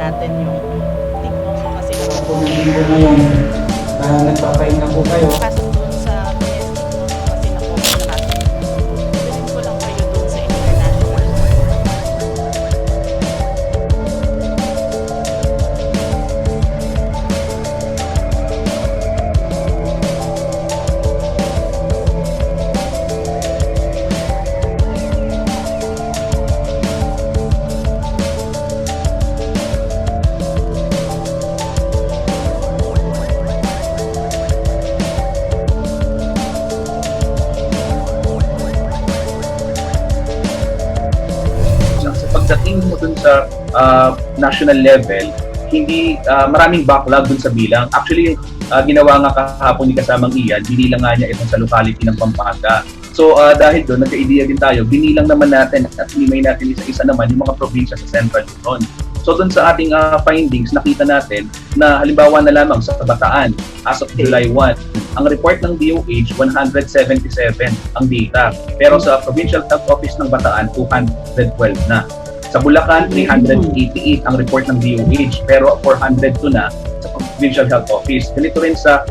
natin yung tiktok kasi Kung nandito ngayon, nagpapahinga po kayo. pasok doon sa domestic mo kasi na-COVID na natin. Bilhin ko lang kayo doon sa international. Pagdating mo dun sa national level, hindi maraming backlog dun sa bilang. Actually, ginawa nga kahapon ni kasamang Ian, binilang nga niya itong sa locality ng Pampanga. So dahil doon, nagka-idea din tayo, binilang naman natin at hinimay natin isa-isa naman yung mga probinsya sa Central Luzon. So doon sa ating findings, nakita natin na halimbawa na lamang sa Bataan, as of July 1, ang report ng DOH, 177 ang data. Pero sa Provincial Health Office ng Bataan, 212 na. Sa Bulacan, 388 ang report ng DOH, pero 402 na sa Provincial Health Office. Ganito rin sa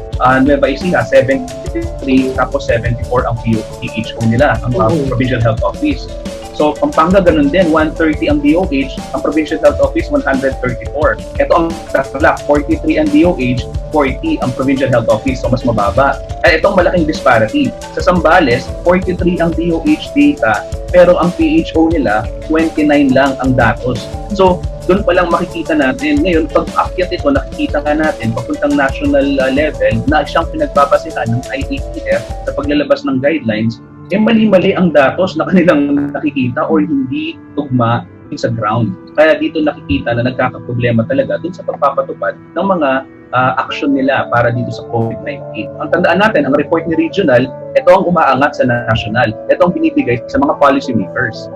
Nueva Ecija, 73, tapos 74 ang PHO nila, ang Provincial Health Office. So, Pampanga ganun din, 130 ang DOH, ang Provincial Health Office 134. Ito ang Tarlac, 43 ang DOH, 40 ang Provincial Health Office, so mas mababa. Kaya itong malaking disparity. Sa Zambales, 43 ang DOH data, pero ang PHO nila, 29 lang ang datos. So, doon pa lang makikita natin. Ngayon, pag akyat ito, nakikita nga natin papuntang national level na siyang pinagpapasihan ng IATF sa paglalabas ng guidelines, mali-mali ang datos na kanilang nakikita or hindi tugma sa ground. Kaya dito nakikita na nagkakaproblema talaga dun sa pagpapatupad ng mga action nila para dito sa COVID-19. Ang tandaan natin, ang report ni regional, ito ang umaangat sa national. Ito ang binibigay sa mga policy makers.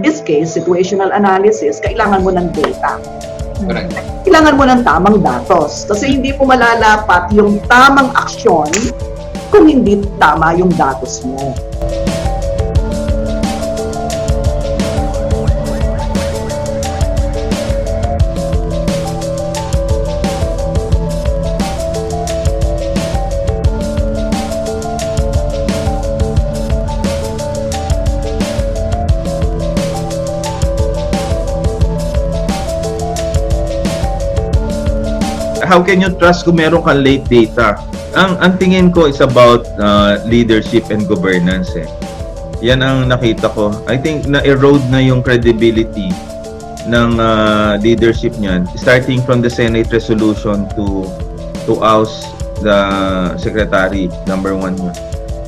In this case, situational analysis, kailangan mo ng data. Correct. Kailangan mo ng tamang datos. Kasi hindi mo malalapat yung tamang aksyon kung hindi tama yung datos mo. How can you trust kung meron kang late data? Ang tingin ko is about leadership and governance. Yan ang nakita ko. I think na-erode na yung credibility ng leadership niyan, starting from the Senate resolution to oust the secretary, number 1 yun.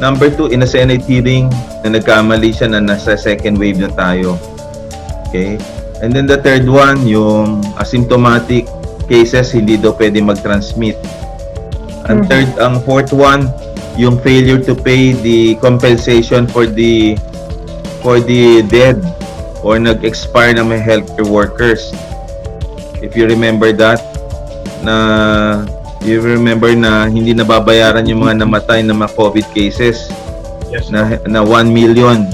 Number 2, in a Senate hearing, na nagkamali siya na nasa second wave na tayo. Okay? And then the third one, yung asymptomatic cases hindi daw pwede mag-transmit. Ang fourth one, yung failure to pay the compensation for the dead or nag-expire na may healthcare workers. If you remember that, na hindi nababayaran yung mga namatay na mga COVID cases. Yes. na 1 million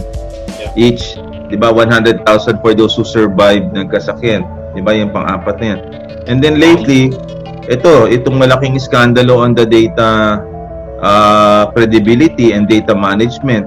each, 'di ba? 100,000 for those who survived nagkasakit, 'di ba? Yung pang-apat na yan. And then lately, itong malaking iskandalo on the data credibility and data management.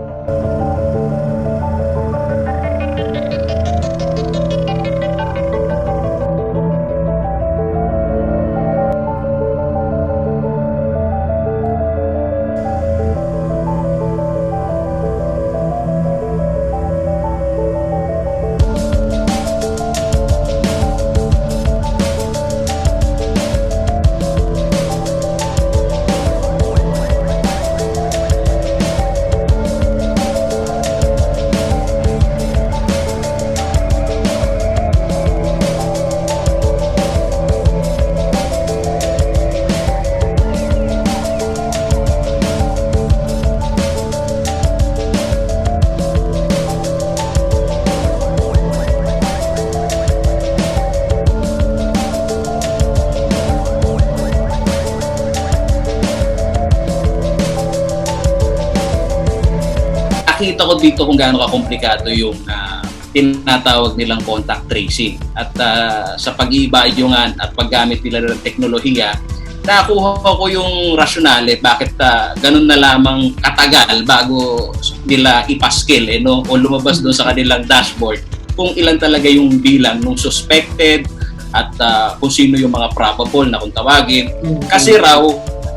ako dito kung gaano kakomplikado yung tinatawag nilang contact tracing. At sa pag-iibayungan at paggamit nila ng teknolohiya, nakuha ko yung rasyonale bakit ganun na lamang katagal bago nila ipaskil no? O lumabas doon sa kanilang dashboard kung ilan talaga yung bilang ng suspected at kung sino yung mga probable na kung tawagin. Kasi raw,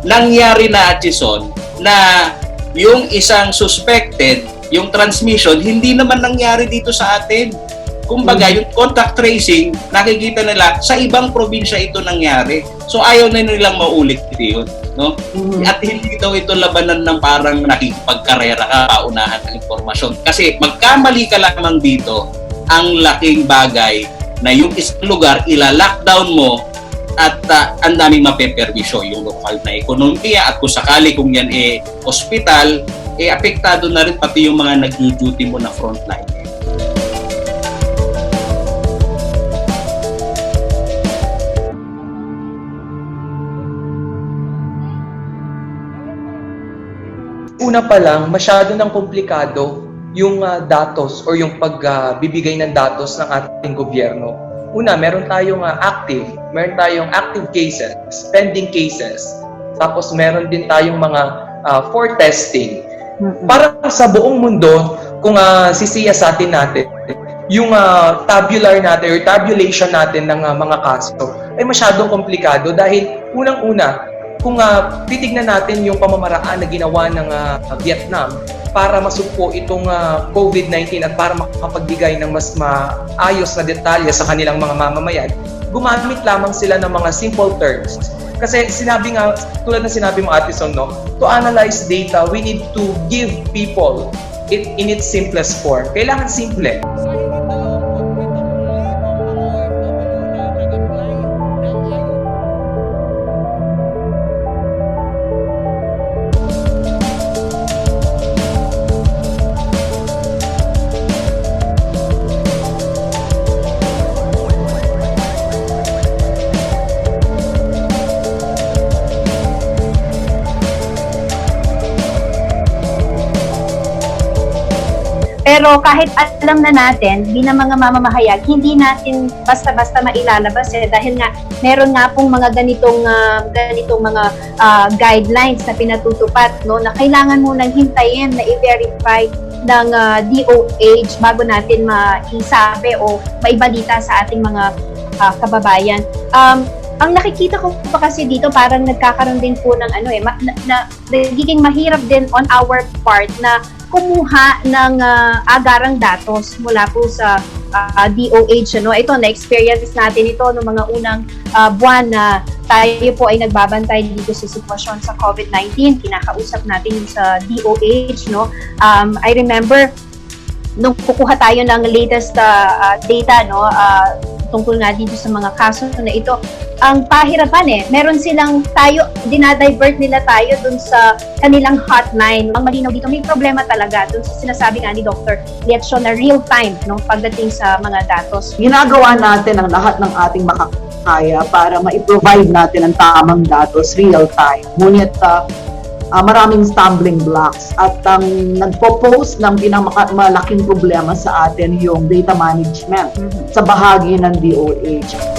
nangyari na, Atchison, na yung isang suspected, yung transmission, hindi naman nangyari dito sa atin. Kumbaga, yung contact tracing, nakikita nila, sa ibang probinsya ito nangyari. So, ayaw na nilang maulit yun. No? At hindi daw ito labanan ng parang nakikipagkarera ka, paunahan ng impormasyon. Kasi magkamali ka lamang dito, ang laking bagay na yung isang lugar, ila-lockdown mo at ang daming mapeperwisyo. Yung lokal na ekonomiya at kung sakali kung yan hospital, apektado na rin pati yung mga nag-duty mo na frontline. Una pa lang, masyado ng komplikado yung datos or yung pagbibigay ng datos ng ating gobyerno. Una, meron tayong active cases, pending cases. Tapos meron din tayong mga for testing. Parang sa buong mundo, kung sisiyasatin natin, yung tabular natin or tabulation natin ng mga kaso ay masyadong komplikado dahil unang-una, kung titignan natin yung pamamaraan na ginawa ng Vietnam para masugpo itong COVID-19 at para makapagbigay ng mas maayos na detalye sa kanilang mga mamamayan, gumamit lamang sila ng mga simple terms. Kasi sinabi nga, tulad ng sinabi mo, Atison, no, to analyze data, we need to give people it in its simplest form. Kailangan simple. Pero kahit alam na natin, bilang mga mamamahayag, hindi natin basta-basta mailalabas dahil nga meron nga pong mga ganitong mga guidelines na pinatutupad, no, na kailangan munang hintayin na i-verify ng DOH bago natin maisabi o maibalita sa ating mga kababayan. Ang nakikita ko pa kasi dito, parang nagkakaroon din po ng nagiging mahirap din on our part na kumuha ng agarang datos mula po sa DOH. Ito, na-experience natin ito noong mga unang buwan na tayo po ay nagbabantay dito sa sitwasyon sa COVID-19. Kinakausap natin sa DOH. I remember, nung kukuha tayo ng latest data, tungkol nga dito sa mga kaso na ito, ang pahirapan meron silang dinadivert nila tayo dun sa kanilang hotline. Ang malinaw dito, may problema talaga dun sa sinasabi nga ni Dr. Lietso na real time pagdating sa mga datos. Ginagawa natin ang lahat ng ating makakaya para ma-provide natin ang tamang datos real time. Ngunit maraming stumbling blocks at ang nagpo-pose ng pinakamalaking problema sa atin yung data management sa bahagi ng DOH.